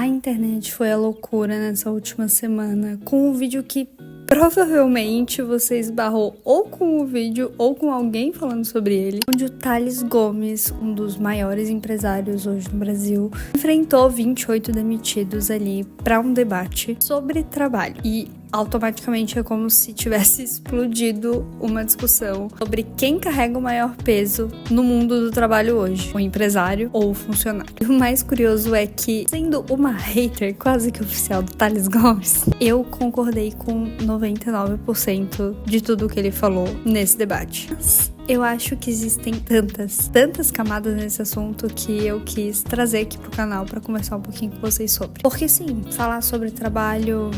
A internet foi a loucura nessa última semana, com um vídeo que provavelmente você esbarrou ou com o vídeo ou com alguém falando sobre ele, onde o Thales Gomes, um dos maiores empresários hoje no Brasil, enfrentou 28 demitidos ali para um debate sobre trabalho. E automaticamente é como se tivesse explodido uma discussão sobre quem carrega o maior peso no mundo do trabalho hoje, o empresário ou o funcionário. E o mais curioso é que, sendo uma hater quase que oficial do Thales Gomes, eu concordei com 99% de tudo que ele falou nesse debate. Mas eu acho que existem tantas camadas nesse assunto que eu quis trazer aqui pro canal para conversar um pouquinho com vocês sobre. Porque sim, falar sobre trabalho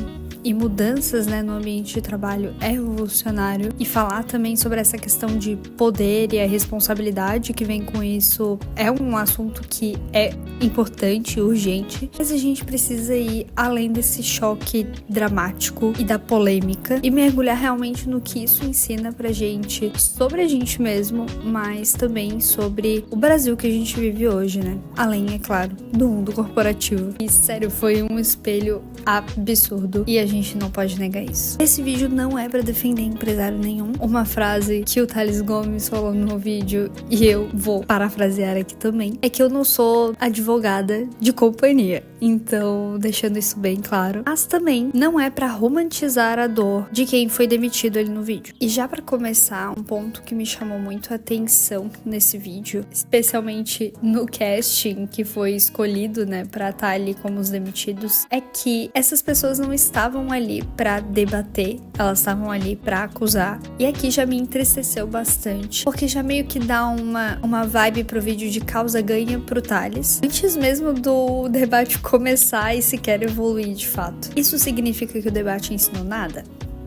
e mudanças, no ambiente de trabalho é revolucionário, e falar também sobre essa questão de poder e a responsabilidade que vem com isso é um assunto que é importante e urgente, mas a gente precisa ir além desse choque dramático e da polêmica e mergulhar realmente no que isso ensina pra gente sobre a gente mesmo, mas também sobre o Brasil que a gente vive hoje, além, é claro, do mundo corporativo. E sério, foi um espelho absurdo e a gente não pode negar isso. Esse vídeo não é pra defender empresário nenhum. Uma frase que o Thales Gomes falou no vídeo, e eu vou parafrasear aqui também, é que eu não sou advogada de companhia. Então, deixando isso bem claro. Mas também não é pra romantizar a dor de quem foi demitido ali no vídeo. E já pra começar, um ponto que me chamou muito a atenção nesse vídeo, especialmente no casting que foi escolhido, pra estar ali como os demitidos, é que essas pessoas não estavam ali pra debater, elas estavam ali pra acusar. E aqui já me entristeceu bastante, porque já meio que dá uma vibe pro vídeo de causa-ganha pro Thales, antes mesmo do debate começar e sequer evoluir de fato. Isso significa que o debate ensinou nada?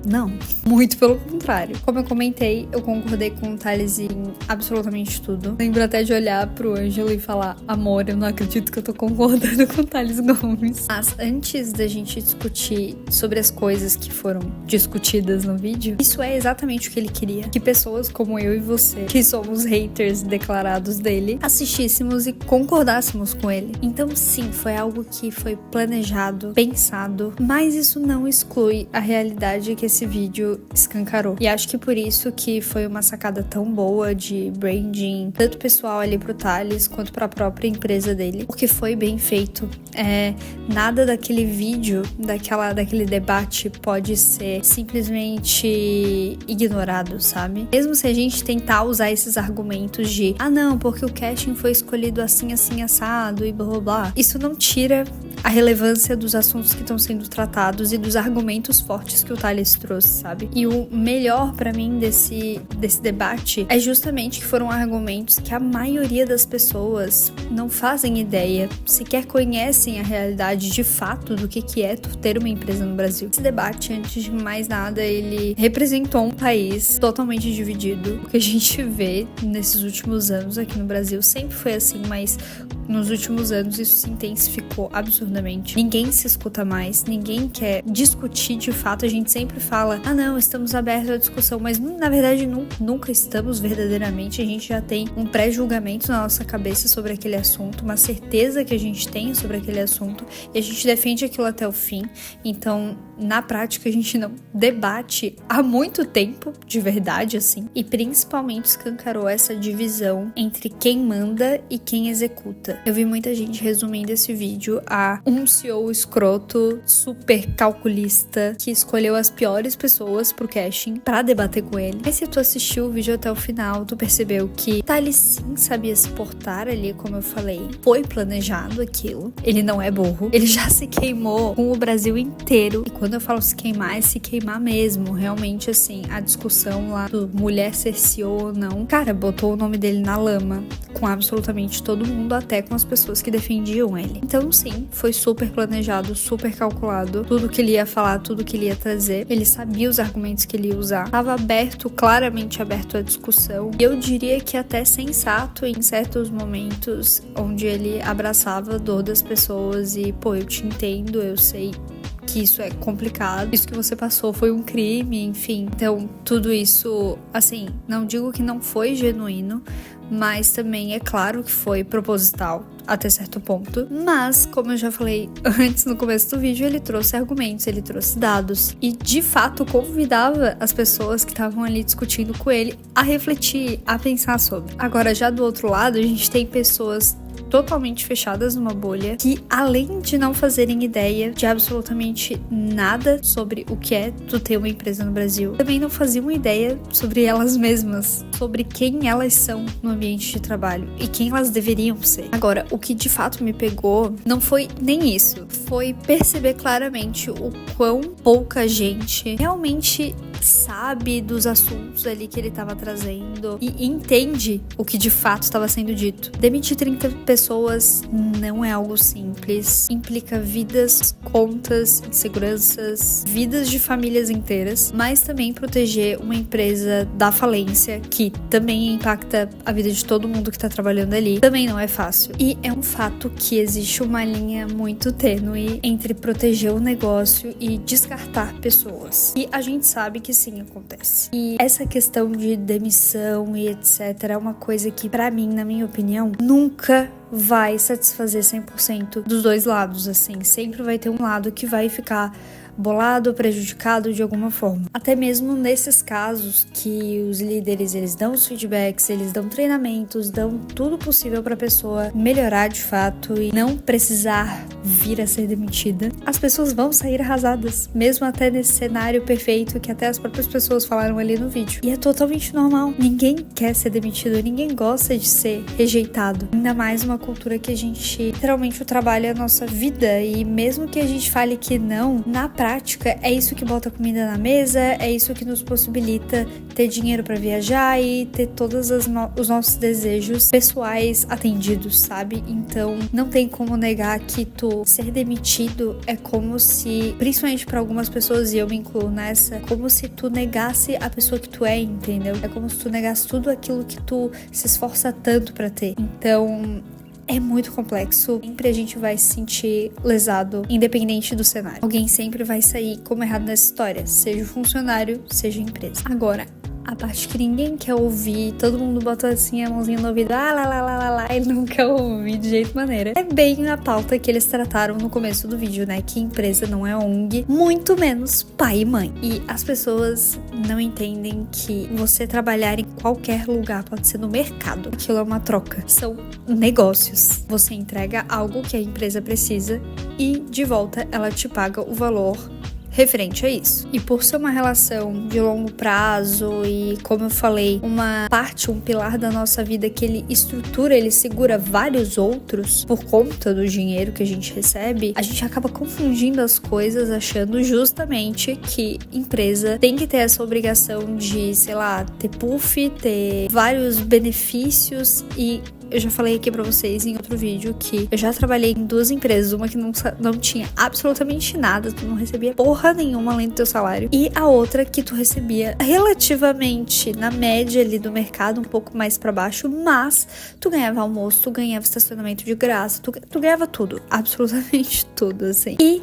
Não, muito pelo contrário. Como eu comentei, eu concordei com o Thales em absolutamente tudo. Lembro até de olhar pro Ângelo e falar: amor, eu não acredito que eu tô concordando com o Thales Gomes. Mas antes da gente discutir sobre as coisas que foram discutidas no vídeo, isso é exatamente o que ele queria. Que pessoas como eu e você, que somos haters declarados dele, assistíssemos e concordássemos com ele. Então sim, foi algo que foi planejado, pensado, mas isso não exclui a realidade que esse vídeo escancarou. E acho que por isso que foi uma sacada tão boa de branding, tanto pessoal ali pro Thales, quanto pra própria empresa dele. Porque foi bem feito. Nada daquele vídeo, daquele debate pode ser simplesmente ignorado, sabe? Mesmo se a gente tentar usar esses argumentos de não, porque o casting foi escolhido assim, assado e blá blá blá. Isso não tira a relevância dos assuntos que estão sendo tratados e dos argumentos fortes que o Thales trouxe, sabe? E o melhor pra mim desse debate é justamente que foram argumentos que a maioria das pessoas não fazem ideia, sequer conhecem a realidade de fato do que é ter uma empresa no Brasil. Esse debate, antes de mais nada, ele representou um país totalmente dividido. O que a gente vê nesses últimos anos aqui no Brasil sempre foi assim, mas nos últimos anos isso se intensificou absurdamente. Ninguém se escuta mais, ninguém quer discutir de fato. A gente sempre fala: não, estamos abertos à discussão, mas na verdade nunca estamos verdadeiramente. A gente já tem um pré-julgamento na nossa cabeça sobre aquele assunto, uma certeza que a gente tem sobre aquele assunto, e a gente defende aquilo até o fim. Então, na prática, a gente não debate há muito tempo, de verdade, assim, e principalmente escancarou essa divisão entre quem manda e quem executa. Eu vi muita gente resumindo esse vídeo a um CEO escroto, super calculista, que escolheu as piores pessoas pro casting pra debater com ele. Mas se tu assistiu o vídeo até o final, tu percebeu que Thales sim sabia se portar ali, como eu falei. Foi planejado aquilo. Ele não é burro. Ele já se queimou com o Brasil inteiro. E quando eu falo se queimar, é se queimar mesmo. Realmente, assim, a discussão lá do mulher ser CEO ou não, cara, botou o nome dele na lama com absolutamente todo mundo, até com as pessoas que defendiam ele. Então sim, foi super planejado, super calculado, tudo que ele ia falar, tudo que ele ia trazer. Ele sabia os argumentos que ele ia usar, estava aberto, claramente aberto à discussão. E eu diria que até sensato em certos momentos, onde ele abraçava a dor das pessoas e, pô, eu te entendo, eu sei que isso é complicado, isso que você passou foi um crime, enfim. Então, tudo isso, assim, não digo que não foi genuíno, mas também é claro que foi proposital até certo ponto. Mas, como eu já falei antes no começo do vídeo, ele trouxe argumentos, ele trouxe dados e de fato convidava as pessoas que estavam ali discutindo com ele a refletir, a pensar sobre. Agora, já do outro lado, a gente tem pessoas totalmente fechadas numa bolha, que além de não fazerem ideia de absolutamente nada sobre o que é tu ter uma empresa no Brasil, também não faziam ideia sobre elas mesmas, sobre quem elas são no ambiente de trabalho e quem elas deveriam ser. Agora, o que de fato me pegou não foi nem isso, foi perceber claramente o quão pouca gente realmente sabe dos assuntos ali que ele estava trazendo e entende o que de fato estava sendo dito. Demitir 30 pessoas não é algo simples, implica vidas, contas, inseguranças, vidas de famílias inteiras, mas também proteger uma empresa da falência, que também impacta a vida de todo mundo que está trabalhando ali, também não é fácil. E é um fato que existe uma linha muito tênue entre proteger o negócio e descartar pessoas. E a gente sabe que sim, acontece. E essa questão de demissão e etc é uma coisa que, pra mim, na minha opinião, nunca vai satisfazer 100% dos dois lados, assim. Sempre vai ter um lado que vai ficar bolado, prejudicado de alguma forma. Até mesmo nesses casos que os líderes, eles dão os feedbacks, eles dão treinamentos, dão tudo possível pra pessoa melhorar de fato e não precisar vir a ser demitida, as pessoas vão sair arrasadas, mesmo até nesse cenário perfeito que até as próprias pessoas falaram ali no vídeo. E é totalmente normal. Ninguém quer ser demitido, ninguém gosta de ser rejeitado. Ainda mais uma cultura que a gente, literalmente, o trabalho é a nossa vida, e mesmo que a gente fale que não, na prática, é isso que bota comida na mesa, é isso que nos possibilita ter dinheiro pra viajar e ter todos os nossos desejos pessoais atendidos, sabe? Então, não tem como negar que tu ser demitido é como se, principalmente pra algumas pessoas, e eu me incluo nessa, como se tu negasse a pessoa que tu é, entendeu? É como se tu negasse tudo aquilo que tu se esforça tanto pra ter. Então, é muito complexo. Sempre a gente vai se sentir lesado, independente do cenário. Alguém sempre vai sair como errado nessa história, seja o funcionário, seja a empresa. Agora, a parte que ninguém quer ouvir, todo mundo bota assim a mãozinha no ouvido, lá, ele não quer ouvir de jeito maneira. É bem a pauta que eles trataram no começo do vídeo, né? Que empresa não é ONG, muito menos pai e mãe. E as pessoas não entendem que você trabalhar em qualquer lugar, pode ser no mercado, aquilo é uma troca. São negócios. Você entrega algo que a empresa precisa e, de volta, ela te paga o valor referente a isso. E por ser uma relação de longo prazo e, como eu falei, uma parte, um pilar da nossa vida que ele estrutura, ele segura vários outros por conta do dinheiro que a gente recebe, a gente acaba confundindo as coisas, achando justamente que empresa tem que ter essa obrigação de, sei lá, ter puff, ter vários benefícios. E eu já falei aqui pra vocês em outro vídeo que eu já trabalhei em duas empresas, uma que não tinha absolutamente nada, tu não recebia porra nenhuma além do teu salário, e a outra que tu recebia relativamente na média ali do mercado, um pouco mais pra baixo, mas tu ganhava almoço, tu ganhava estacionamento de graça, tu ganhava tudo, absolutamente tudo, assim. E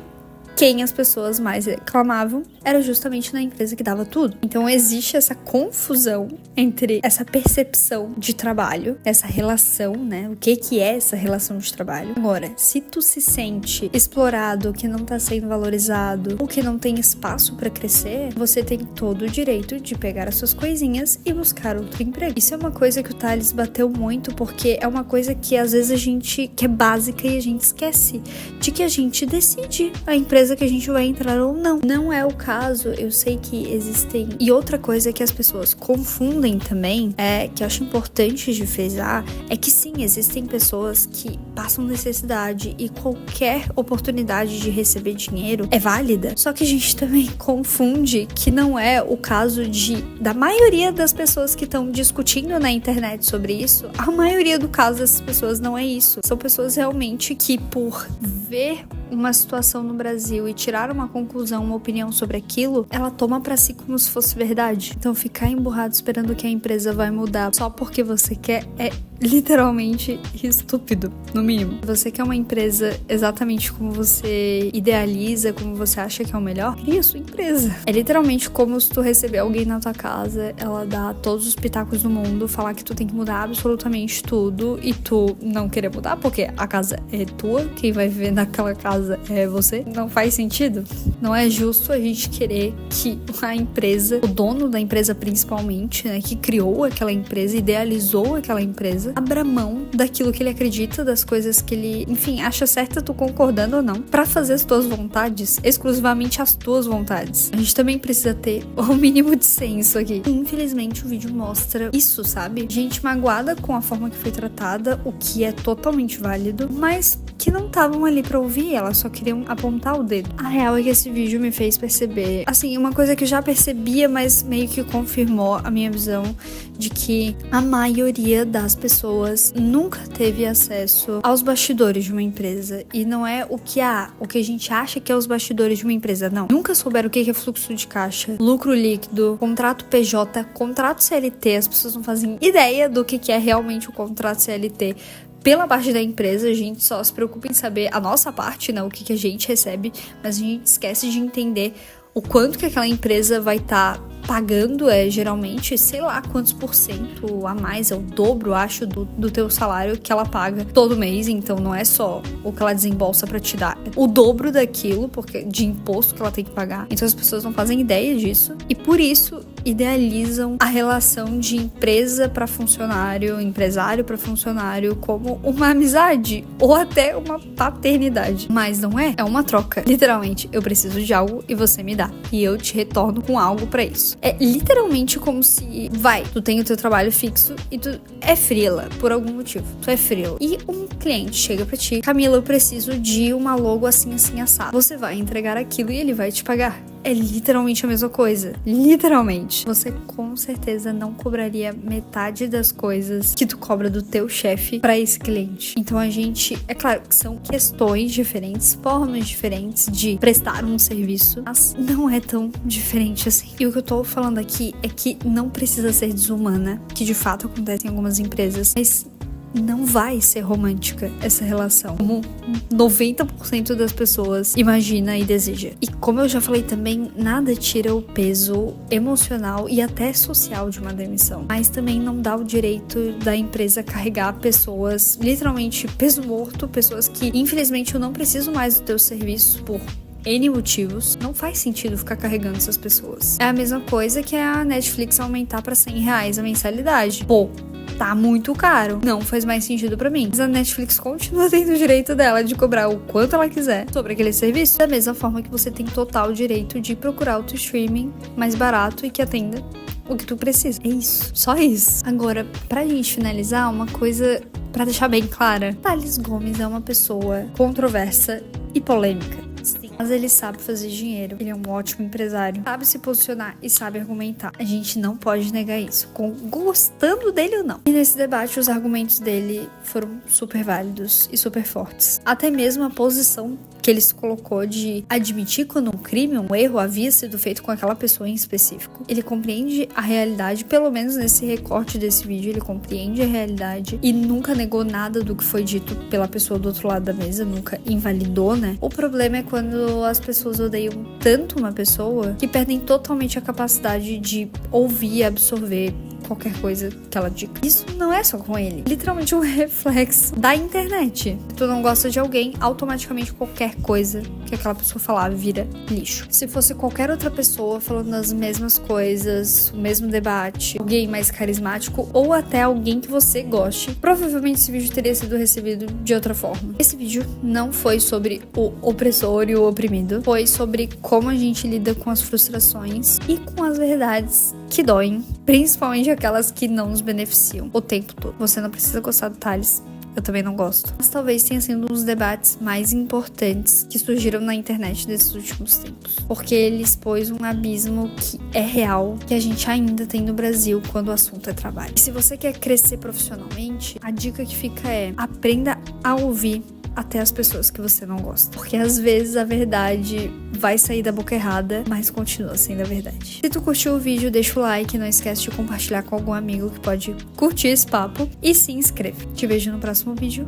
quem as pessoas mais reclamavam era justamente na empresa que dava tudo. Então existe essa confusão entre essa percepção de trabalho, essa relação, né? O que é essa relação de trabalho? Agora, se tu se sente explorado, que não tá sendo valorizado, ou que não tem espaço pra crescer, você tem todo o direito de pegar as suas coisinhas e buscar outro emprego. Isso é uma coisa que o Thales bateu muito, porque é uma coisa que às vezes a gente, que é básica, e a gente esquece de que a gente decide a empresa que a gente vai entrar ou não. Não é o caso, eu sei que existem. E outra coisa que as pessoas confundem também, que eu acho importante de frisar, é que sim, existem pessoas que passam necessidade e qualquer oportunidade de receber dinheiro é válida. Só que a gente também confunde que não é o caso da maioria das pessoas que estão discutindo na internet sobre isso. A maioria do caso dessas pessoas não é isso. São pessoas realmente que, por ver uma situação no Brasil e tirar uma conclusão, uma opinião sobre aquilo, ela toma pra si como se fosse verdade. Então ficar emburrado esperando que a empresa vai mudar só porque você quer é literalmente estúpido, no mínimo. Você quer uma empresa exatamente como você idealiza, como você acha que é o melhor, cria a sua empresa. É literalmente como se tu receber alguém na tua casa, ela dá todos os pitacos do mundo, falar que tu tem que mudar absolutamente tudo e tu não querer mudar porque a casa é tua, quem vai viver naquela casa é você. Não faz sentido. Não é justo a gente querer que a empresa, o dono da empresa principalmente, né, que criou aquela empresa, idealizou aquela empresa, abra mão daquilo que ele acredita, das coisas que ele, enfim, acha certa, tu concordando ou não, pra fazer as tuas vontades, exclusivamente as tuas vontades. A gente também precisa ter o mínimo de senso aqui. Infelizmente o vídeo mostra isso, sabe? Gente magoada com a forma que foi tratada, o que é totalmente válido, mas que não estavam ali pra ouvir, elas só queriam apontar o dedo. A real é que esse vídeo me fez perceber, assim, uma coisa que eu já percebia, mas meio que confirmou a minha visão de que a maioria das pessoas nunca teve acesso aos bastidores de uma empresa. E não é o que a gente acha que é os bastidores de uma empresa, não. Nunca souberam o que é fluxo de caixa, lucro líquido, contrato PJ, contrato CLT. As pessoas não fazem ideia do que é realmente o contrato CLT. Pela parte da empresa, a gente só se preocupa em saber a nossa parte, né, o que a gente recebe, mas a gente esquece de entender o quanto que aquela empresa vai estar pagando, geralmente, sei lá quantos % a mais, é o dobro, acho, do teu salário que ela paga todo mês. Então não é só o que ela desembolsa pra te dar, é o dobro daquilo, porque de imposto que ela tem que pagar. Então as pessoas não fazem ideia disso e por isso idealizam a relação de empresa para funcionário, empresário para funcionário como uma amizade ou até uma paternidade. Mas não é, é uma troca. Literalmente, eu preciso de algo e você me dá. E eu te retorno com algo para isso. É literalmente como se, tu tem o teu trabalho fixo e tu é freela por algum motivo. Tu é freela. E um cliente chega pra ti, Camila, eu preciso de uma logo assim, assim, assado. Você vai entregar aquilo e ele vai te pagar. É literalmente a mesma coisa. Literalmente. Você com certeza não cobraria metade das coisas que tu cobra do teu chefe pra esse cliente. Então a gente, é claro que são questões diferentes, formas diferentes de prestar um serviço, mas não é tão diferente assim. E o que eu tô falando aqui é que não precisa ser desumana, que de fato acontece em algumas empresas, mas não vai ser romântica essa relação, como 90% das pessoas imagina e deseja. E como eu já falei também, nada tira o peso emocional e até social de uma demissão, mas também não dá o direito da empresa carregar pessoas, literalmente peso morto, pessoas que infelizmente eu não preciso mais do teu serviço por N motivos. Não faz sentido ficar carregando essas pessoas. É a mesma coisa que a Netflix aumentar pra R$100 a mensalidade. Pô, tá muito caro. Não faz mais sentido pra mim. Mas a Netflix continua tendo o direito dela de cobrar o quanto ela quiser sobre aquele serviço. Da mesma forma que você tem total direito de procurar outro streaming mais barato e que atenda o que tu precisa. É isso. Só isso. Agora, pra gente finalizar, uma coisa pra deixar bem clara. Thales Gomes é uma pessoa controversa e polêmica. Sim, mas ele sabe fazer dinheiro, ele é um ótimo empresário, sabe se posicionar e sabe argumentar. A gente não pode negar isso, gostando dele ou não. E nesse debate, os argumentos dele foram super válidos e super fortes. Até mesmo a posição que ele se colocou de admitir quando um crime, um erro havia sido feito com aquela pessoa em específico. Ele compreende a realidade, pelo menos nesse recorte desse vídeo, ele compreende a realidade e nunca negou nada do que foi dito pela pessoa do outro lado da mesa, nunca invalidou, né? O problema é quando as pessoas odeiam tanto uma pessoa que perdem totalmente a capacidade de ouvir e absorver qualquer coisa que ela diga. Isso não é só com ele. Literalmente um reflexo da internet. Se tu não gosta de alguém, automaticamente qualquer coisa que aquela pessoa falar vira lixo. Se fosse qualquer outra pessoa falando as mesmas coisas, o mesmo debate, alguém mais carismático ou até alguém que você goste, provavelmente esse vídeo teria sido recebido de outra forma. Esse vídeo não foi sobre o opressor e o oprimido, foi sobre como a gente lida com as frustrações e com as verdades que doem, principalmente aquelas que não nos beneficiam o tempo todo. Você não precisa gostar do Thales, eu também não gosto. Mas talvez tenha sido um dos debates mais importantes que surgiram na internet desses últimos tempos. Porque ele expôs um abismo que é real, que a gente ainda tem no Brasil quando o assunto é trabalho. E se você quer crescer profissionalmente, a dica que fica é: aprenda a ouvir até as pessoas que você não gosta. Porque às vezes a verdade vai sair da boca errada, mas continua sendo a verdade. Se tu curtiu o vídeo, deixa o like, não esquece de compartilhar com algum amigo que pode curtir esse papo e se inscreve. Te vejo no próximo vídeo.